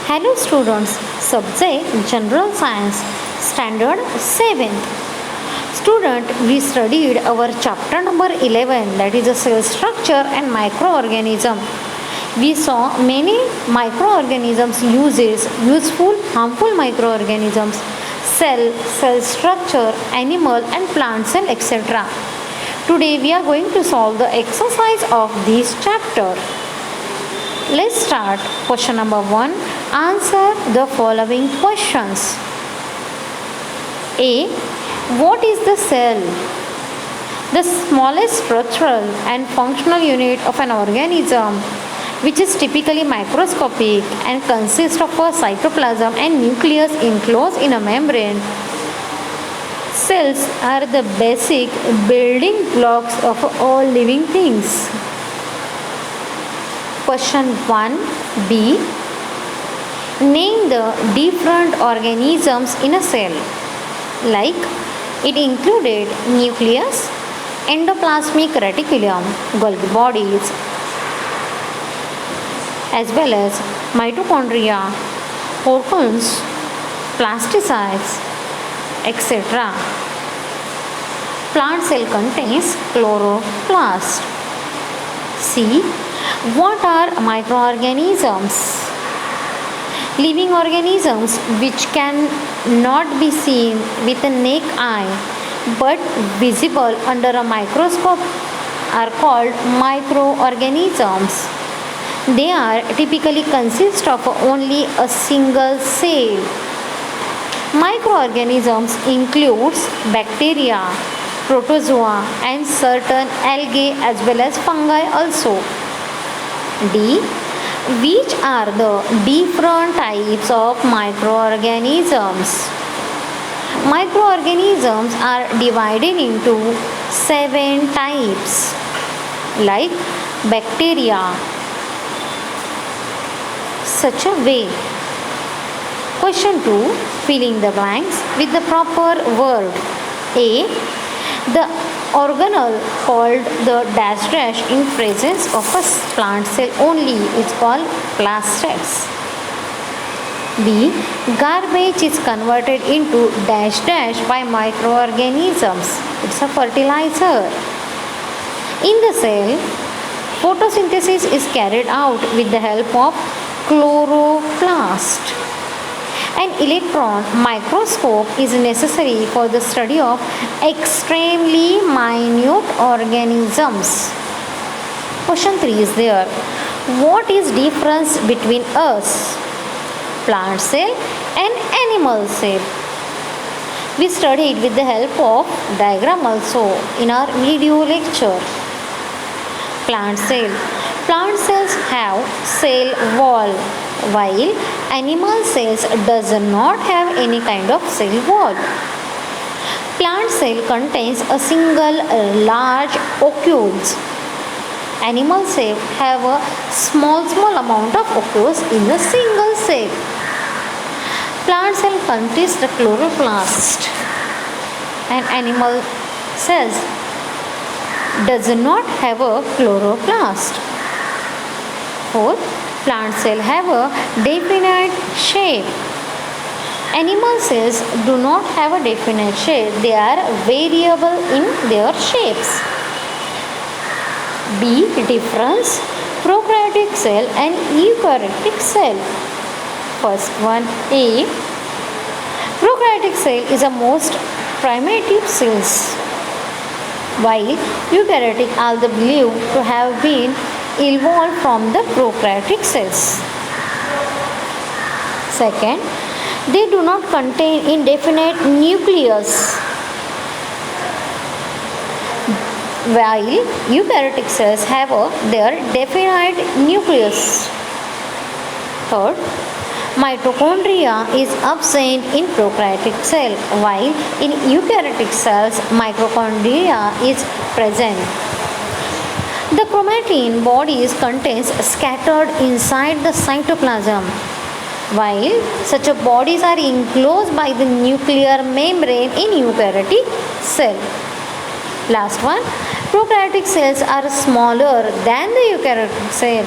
Hello students, subject General Science, Standard 7th. Student, we studied our chapter number 11, that is a cell structure and microorganism. We saw many microorganisms uses, useful, harmful microorganisms, cell structure, animal and plant cell, etc. Today we are going to solve the exercise of this chapter. Let's start. Question number 1. Answer the following questions. A. What is the cell? The smallest structural and functional unit of an organism, which is typically microscopic and consists of a cytoplasm and nucleus enclosed in a membrane. Cells are the basic building blocks of all living things. Question 1b. Name the different organisms in a cell. Like, it included nucleus, endoplasmic reticulum, Golgi bodies, as well as mitochondria, organs, plastocytes, etc. Plant cell contains chloroplast. C. What are microorganisms? Living organisms which can not be seen with the naked eye but visible under a microscope are called microorganisms. They are typically consist of only a single cell. Microorganisms includes bacteria, protozoa and certain algae as well as fungi also. D. Which are the different types of microorganisms? Microorganisms are divided into 7 types, like bacteria. Such a way. Question 2. Filling the blanks with the proper word. A. The organelle called the dash in presence of a plant cell only is called plastids. B. Garbage is converted into dash by microorganisms. It's a fertilizer. In the cell, photosynthesis is carried out with the help of chloroplast. An electron microscope is necessary for the study of extremely minute organisms. Question 3 is there. What is difference between us, plant cell and animal cell? We studied with the help of diagram also in our video lecture. Plant cell. Plant cells have cell wall, while animal cells does not have any kind of cell wall. Plant cell contains a single large ocules. Animal cell have a small amount of ocules in a single cell. Plant cell contains the chloroplast, and animal cells does not have a chloroplast. 4. Plant cells have a definite shape. Animal cells do not have a definite shape. They are variable in their shapes. B. Difference. Prokaryotic cell and eukaryotic cell. First one, A. Prokaryotic cell is the most primitive cells, while eukaryotic are the believed to have been evolved from the prokaryotic cells. Second, they do not contain indefinite nucleus, while eukaryotic cells have their definite nucleus. Third, mitochondria is absent in prokaryotic cell, while in eukaryotic cells mitochondria is present. The chromatin bodies contains scattered inside the cytoplasm, while such bodies are enclosed by the nuclear membrane in eukaryotic cell. Last one, prokaryotic cells are smaller than the eukaryotic cell,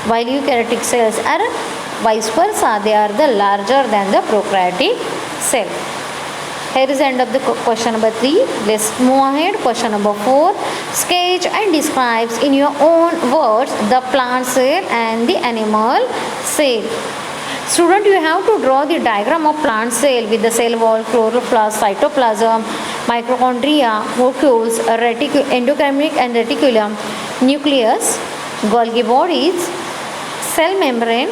while eukaryotic cells are vice versa, they are the larger than the prokaryotic cell. Here is the end of the question number 3. Let's move ahead. Question number 4. Sketch and describes in your own words the plant cell and the animal cell. Student, you have to draw the diagram of plant cell with the cell wall, chloroplast, cytoplasm, mitochondria, vacuoles, endochramic and reticulum, nucleus, Golgi bodies, cell membrane,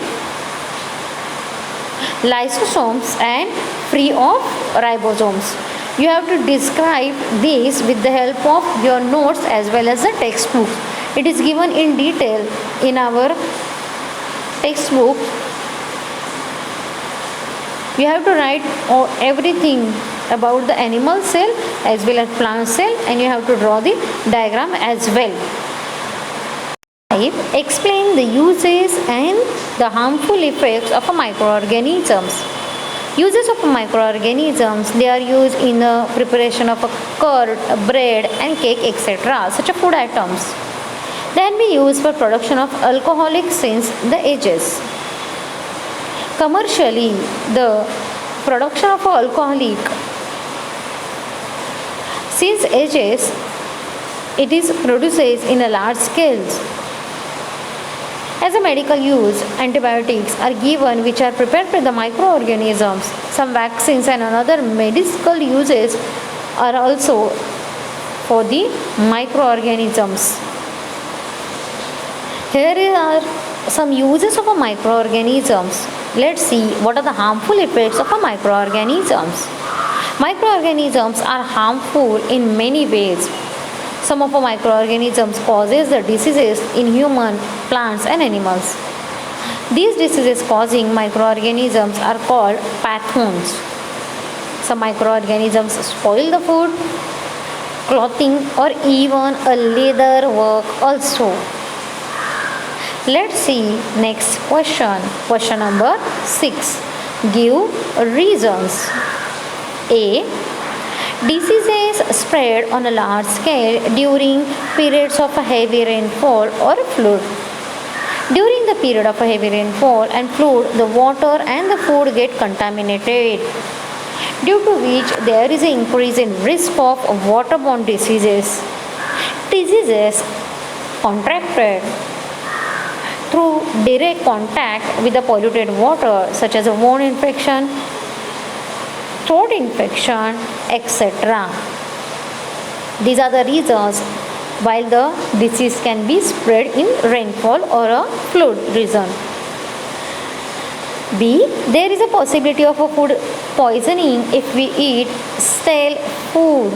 lysosomes and free of ribosomes. You have to describe this with the help of your notes as well as the textbook. It is given in detail in our textbook. You have to write everything about the animal cell as well as plant cell, and you have to draw the diagram as well. Explain the uses and the harmful effects of microorganisms. Uses of microorganisms, they are used in the preparation of a curd, bread and cake, etc. Such a food items. Then be used for production of alcoholic since the ages. Commercially, the production of alcoholic since ages, it is produces in a large scales. As a medical use, antibiotics are given which are prepared for the microorganisms. Some vaccines and other medical uses are also for the microorganisms. Here are some uses of microorganisms. Let's see what are the harmful effects of microorganisms. Microorganisms are harmful in many ways. Some of the microorganisms causes the diseases in human, plants and animals. These diseases causing microorganisms are called pathogens. Some microorganisms spoil the food, clothing or even a leather work also. Let's see next question. Question number 6. Give reasons. A. Diseases spread on a large scale during periods of heavy rainfall or flood. During the period of heavy rainfall and flood, the water and the food get contaminated, due to which there is an increase in risk of waterborne diseases. Diseases contracted through direct contact with the polluted water, such as a wound infection, throat infection, etc. These are the reasons why the disease can be spread in rainfall or a flood region. B. There is a possibility of a food poisoning if we eat stale food.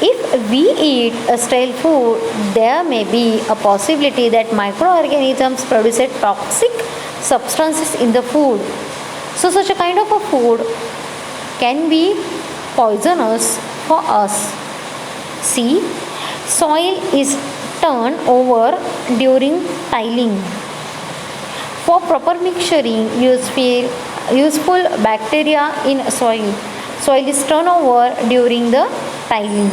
If we eat a stale food, there may be a possibility that microorganisms produce toxic substances in the food. So such a kind of a food can be poisonous for us. C. Soil is turned over during tiling. For proper mixturing, useful bacteria in soil. Soil is turned over during the tiling.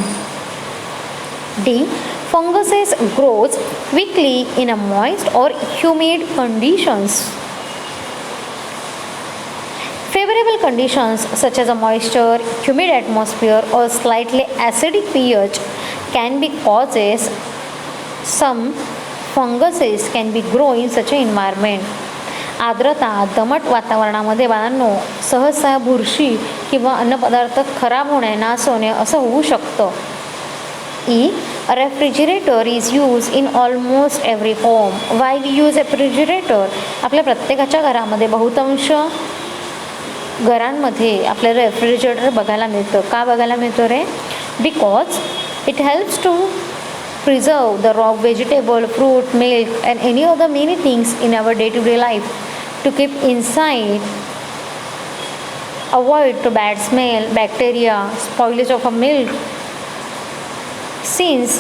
D. Funguses grows quickly in a moist or humid conditions. Favorable conditions such as a moisture, humid atmosphere or slightly acidic pH can be causes some funguses can be grow in such an environment. आर्द्रता दमट वातावरणामध्ये बाळांनो सहसा बुरशी किंवा अन्नपदार्थ खराब होणे, नाश होणे असं होऊ शकतं. E. A refrigerator is used in almost every home. Why we use refrigerator? आपल्या प्रत्येकाच्या घरामध्ये बहुतांश घरांमध्ये आपल्याला रेफ्रिजरेटर बघायला मिळतं. का बघायला मिळतं रे? Because it helps to preserve the raw vegetable, fruit, milk and any other many things in our day-to-day life to keep inside, avoid to bad smell, bacteria, spoilage of a milk. Since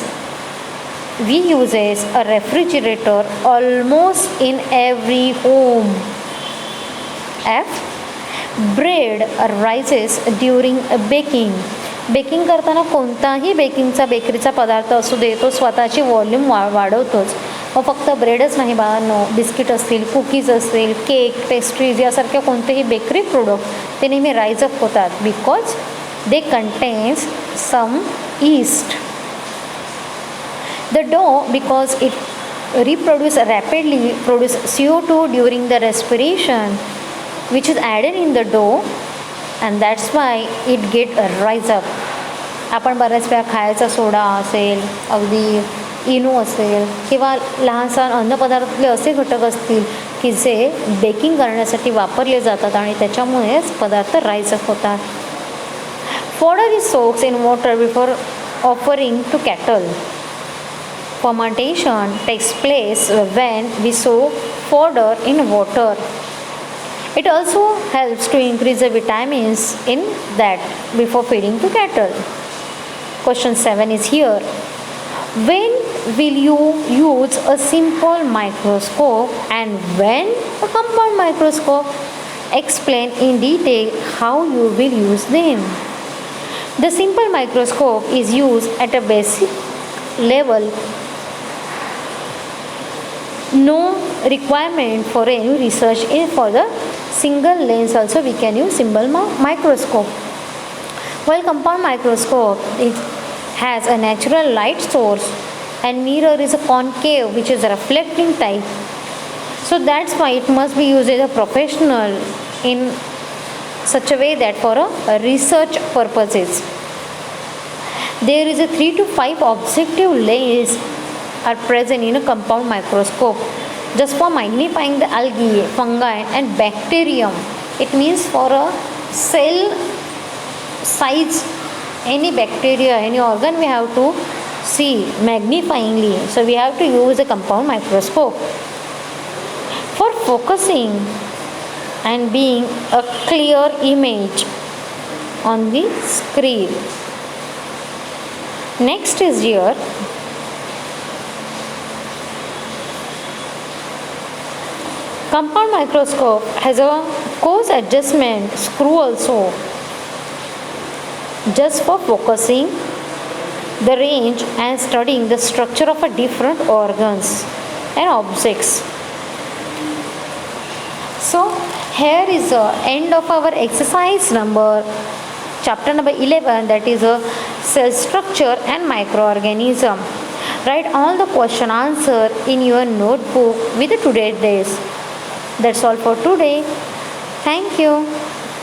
we uses a refrigerator almost in every home. F. Bread rises during baking. Baking करताना कोणताही बेकिंगचा बेकरीचा पदार्थ असू दे तो स्वतःची volume वाढवतोच. व फक्त ब्रेडच नाही बाळांनो, बिस्किट असतील, कुकीज असतील, केक, पेस्ट्रीज यासारख्या कोणतेही बेकरी प्रोडक्ट ते नेहमी राईज अप होतात because they contains some yeast. The dough, because it reproduce rapidly, produce CO2 during the respiration, which is added in the dough, and that's why it get rise up. आपण बऱ्याच वेळा खायचा soda असेल, अगदी इनो असेल किंवा लहान सहान अन्नपदार्थातले असे घटक असतील की जे बेकिंग करण्यासाठी वापरले जातात आणि त्याच्यामुळेच पदार्थ राईज अप होतात. Fodder is soaked in water before offering to cattle. Fermentation takes place when we soak fodder in water. It also helps to increase the vitamins in that before feeding to cattle. Question 7 is here. When will you use a simple microscope and when a compound microscope? Explain in detail how you will use them. The simple microscope is used at a basic level. No requirement for any research in for the single lens also we can use simple microscope. While compound microscope it has a natural light source and mirror is a concave which is a reflecting type. So that's why it must be used as a professional in such a way that for a research purposes. There is a 3 to 5 objective layers are present in a compound microscope just for magnifying the algae, fungi and bacterium. It means for a cell size, any bacteria, any organ we have to see magnifyingly. So we have to use a compound microscope for focusing and being a clear image on the screen. Next is here compound microscope has a coarse adjustment screw also just for focusing the range and studying the structure of a different organs and objects. So here is the end of our exercise number chapter number 11, that is a cell structure and microorganism. Write all the question answer in your notebook with today's days. That's all for today. Thank you.